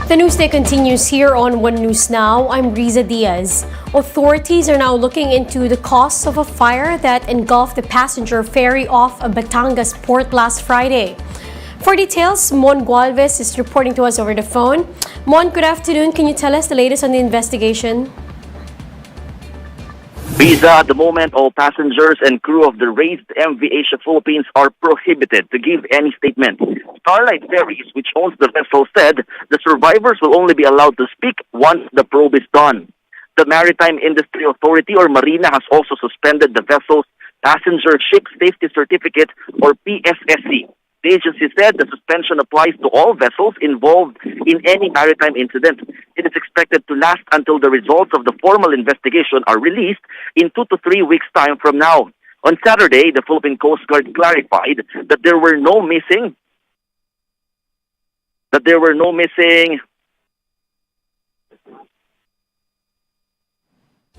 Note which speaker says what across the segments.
Speaker 1: The newsday continues here on One News Now. I'm Riza Diaz. Authorities are now looking into the cause of a fire that engulfed the passenger ferry off a Batangas port last Friday. For details, Mon Gualvez is reporting to us over the phone. Mon, good afternoon. Can you tell us the latest on the investigation?
Speaker 2: Riza, at the moment, all passengers and crew of the raised MV Asia Philippines are prohibited to give any statement. Starlite Ferries, which owns the vessel, said the survivors will only be allowed to speak once the probe is done. The Maritime Industry Authority, or Marina, has also suspended the vessel's Passenger Ship Safety Certificate, or PSSC. The agency said the suspension applies to all vessels involved in any maritime incident. It is expected to last until the results of the formal investigation are released in 2 to 3 weeks' time from now. On Saturday, the Philippine Coast Guard clarified that there were no missing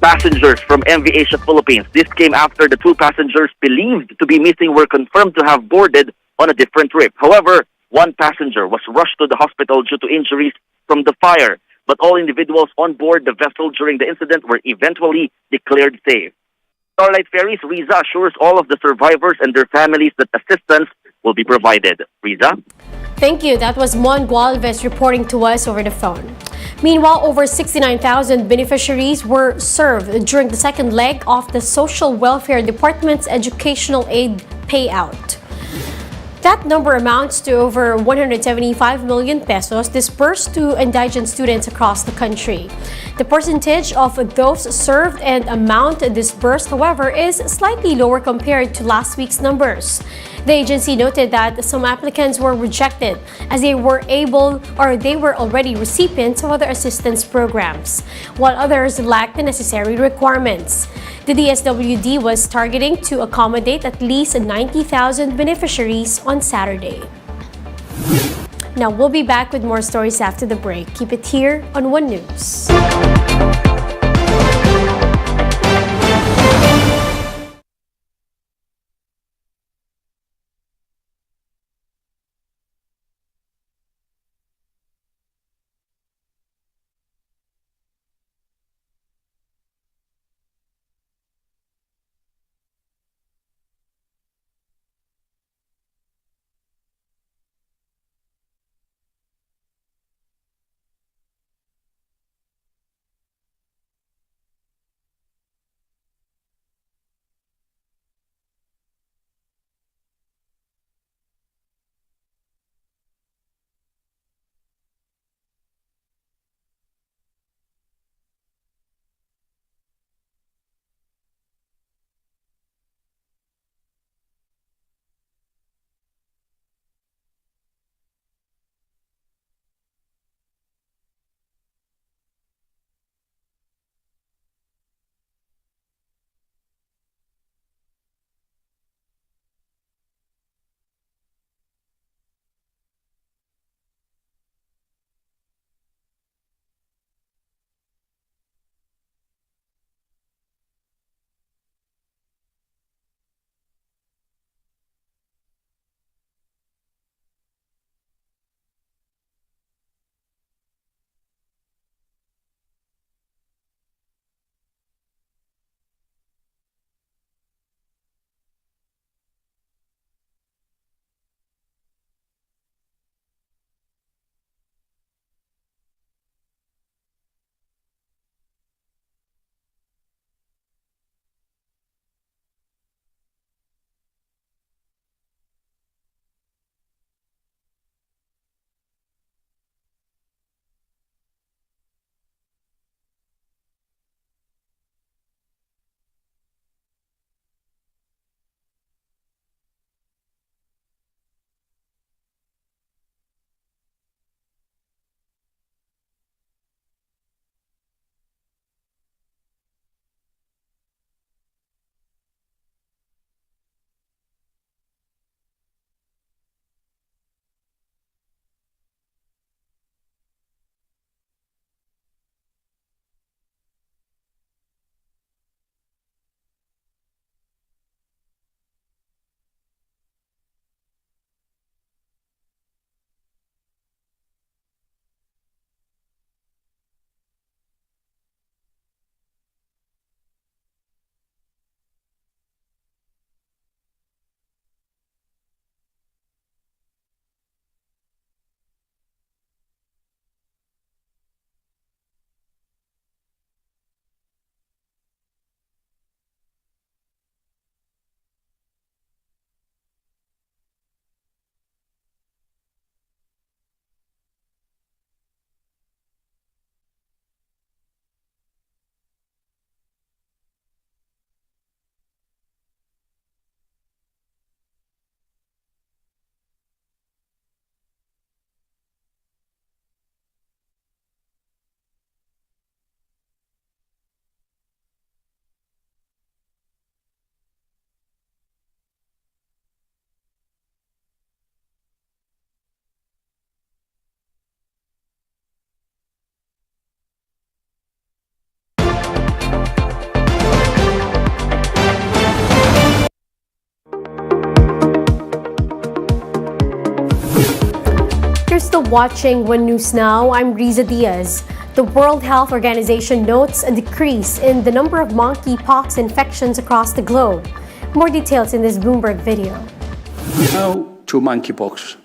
Speaker 2: passengers from MV Asia Philippines. This came after the 2 passengers believed to be missing were confirmed to have boarded on a different trip. However, 1 passenger was rushed to the hospital due to injuries from the fire, but all individuals on board the vessel during the incident were eventually declared safe. Starlite Ferries, Riza, assures all of the survivors and their families that assistance will be provided. Riza?
Speaker 1: Thank you. That was Mon Gualvez reporting to us over the phone. Meanwhile, over 69,000 beneficiaries were served during the second leg of the Social Welfare Department's educational aid payout. That number amounts to over 175 million pesos disbursed to indigent students across the country. The percentage of those served and amount disbursed, however, is slightly lower compared to last week's numbers. The agency noted that some applicants were rejected as they were already recipients of other assistance programs, while others lacked the necessary requirements. The DSWD was targeting to accommodate at least 90,000 beneficiaries on Saturday. Now, we'll be back with more stories after the break. Keep it here on One News. you're still watching One News Now, I'm Riza Diaz. The World Health Organization notes a decrease in the number of monkeypox infections across the globe. More details in this Bloomberg video.
Speaker 3: Now to monkeypox.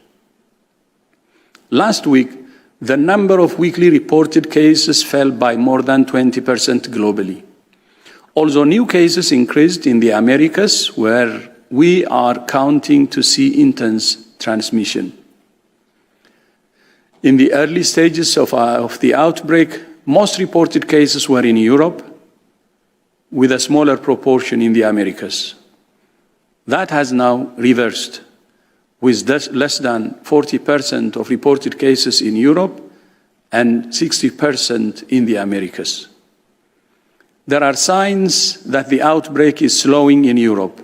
Speaker 3: Last week, the number of weekly reported cases fell by more than 20% globally. Although new cases increased in the Americas, where we are counting to see intense transmission. In the early stages of the outbreak, most reported cases were in Europe, with a smaller proportion in the Americas. That has now reversed, with less than 40% of reported cases in Europe and 60% in the Americas. There are signs that the outbreak is slowing in Europe,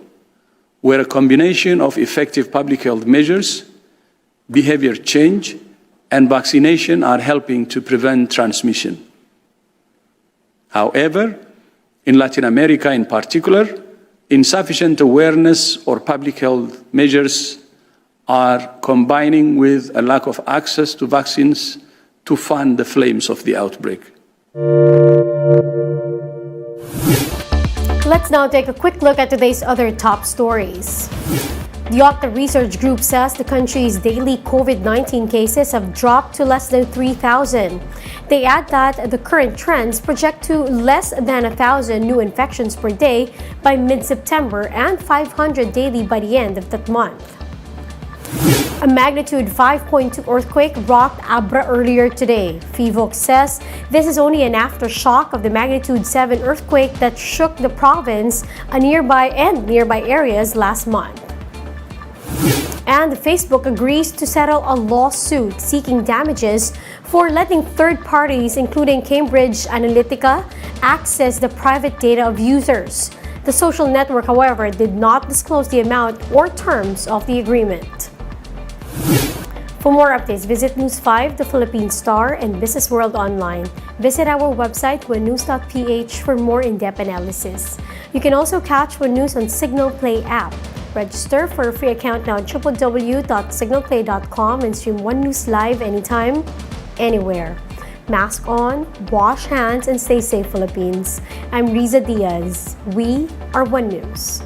Speaker 3: where a combination of effective public health measures, behavior change, and vaccination are helping to prevent transmission. However, in Latin America in particular, insufficient awareness or public health measures are combining with a lack of access to vaccines to fan the flames of the outbreak.
Speaker 1: Let's now take a quick look at today's other top stories. The Octa Research Group says the country's daily COVID-19 cases have dropped to less than 3,000. They add that the current trends project to less than 1,000 new infections per day by mid-September and 500 daily by the end of that month. A magnitude 5.2 earthquake rocked Abra earlier today. FIVOC says this is only an aftershock of the magnitude 7 earthquake that shook the province and nearby areas last month. And Facebook agrees to settle a lawsuit seeking damages for letting third parties, including Cambridge Analytica, access the private data of users. The social network, however, did not disclose the amount or terms of the agreement. For more updates, visit News 5, The Philippine Star, and Business World Online. Visit our website, onenews.ph, for more in-depth analysis. You can also catch One News on Signal Play app. Register for a free account now at www.signalplay.com and stream One News live anytime, anywhere. Mask on, wash hands, and stay safe, Philippines. I'm Riza Diaz. We are One News.